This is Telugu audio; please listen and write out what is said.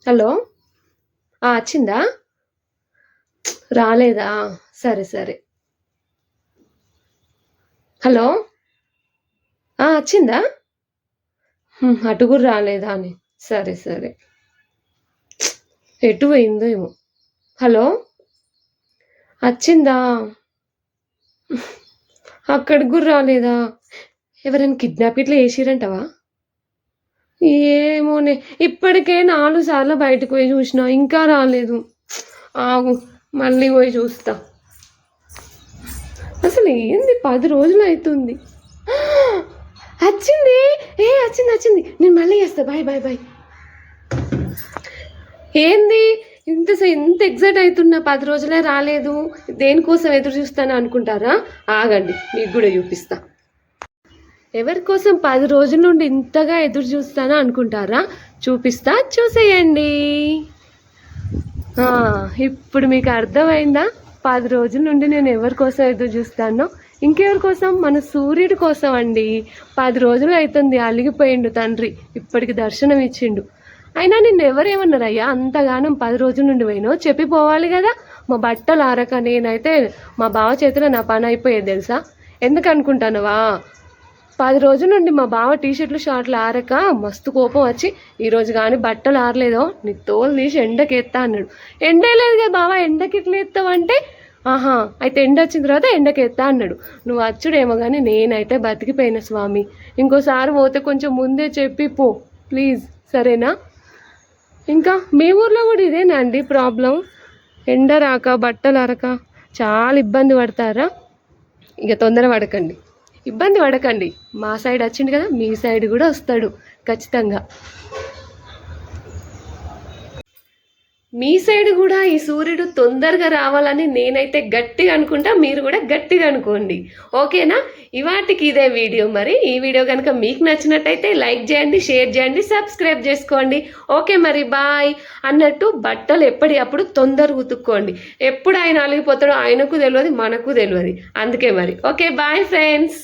హలో. వచ్చిందా? రాలేదా? సరే సరే. హలో. వచ్చిందా? అటు కూడా రాలేదా అని. సరే సరే. ఎటు పోయిందో ఏమో. హలో. వచ్చిందా? అక్కడికి కూడా రాలేదా? ఎవరైనా కిడ్నాప్ ఇట్లా చేసిరంటవా? ఏమోనే, ఇప్పటికే 4 సార్లు బయటకు పోయి చూసినా ఇంకా రాలేదు. ఆగు, మళ్ళీ పోయి చూస్తా. అసలు ఏంది 10 రోజులు అవుతుంది. వచ్చింది. వచ్చింది వచ్చింది. నేను మళ్ళీ చేస్తా. Bye bye bye. ఏంది ఇంత ఎగ్జైట్ అవుతున్నా? 10 రోజులే రాలేదు, దేనికోసం ఎదురు చూస్తాను అనుకుంటారా? ఆగండి, మీకు కూడా చూపిస్తా. ఎవరి కోసం 10 రోజుల నుండి ఇంతగా ఎదురు చూస్తానా అనుకుంటారా? చూపిస్తా, చూసేయండి. ఇప్పుడు మీకు అర్థమైందా 10 రోజుల నుండి నేను ఎవరి కోసం ఎదురు చూస్తానో? ఇంకెవరి కోసం? మన సూర్యుడి కోసం అండి. 10 రోజులు అవుతుంది, అలిగిపోయిండు తండ్రి, ఇప్పటికి దర్శనం ఇచ్చిండు. అయినా నిన్ను ఎవరేమన్నారయ్యా అంతగానం 10 రోజుల నుండి పోయినో చెప్పిపోవాలి కదా. మా బట్టలు ఆరక నేనైతే మా బావ చేతిలో నా పని అయిపోయేది తెలుసా. ఎందుకు అనుకుంటానవా? 10 రోజుల నుండి మా బావ టీషర్ట్లు షార్ట్లు ఆరక మస్తు కోపం వచ్చి, ఈరోజు కానీ బట్టలు ఆరలేదో నీ తోలు తీసి ఎండకెత్తా అన్నాడు. ఎండే లేదు కదా బావ, ఎండకి ఇట్లా ఎత్తావంటే, అయితే ఎండ వచ్చిన తర్వాత ఎండకెత్తా అన్నాడు. నువ్వు వచ్చుడేమో కానీ నేనైతే బతికిపోయిన స్వామి. ఇంకోసారి పోతే కొంచెం ముందే చెప్పి పో ప్లీజ్, సరేనా? ఇంకా మీ ఊర్లో కూడా ఇదేనా అండి ప్రాబ్లం? ఎండ రాక బట్టలు ఆరక చాలా ఇబ్బంది పడతారా? ఇక తొందర పడకండి, ఇబ్బంది పడకండి. మా సైడ్ వచ్చిండు కదా, మీ సైడ్ కూడా వస్తాడు ఖచ్చితంగా. మీ సైడ్ కూడా ఈ సూర్యుడు తొందరగా రావాలని నేనైతే గట్టిగా అనుకుంటా, మీరు కూడా గట్టిగా అనుకోండి. ఓకేనా? ఇవాటికి ఇదే వీడియో. మరి ఈ వీడియో కనుక మీకు నచ్చినట్టయితే లైక్ చేయండి, షేర్ చేయండి, సబ్స్క్రైబ్ చేసుకోండి. ఓకే మరి బాయ్. అన్నట్టు బట్టలు ఎప్పటికప్పుడు తొందరగా ఉతుక్కోండి. ఎప్పుడు ఆయన అలిగిపోతాడో ఆయనకు తెలియదు, మనకు తెలియదు. అందుకే మరి ఓకే బాయ్ ఫ్రెండ్స్.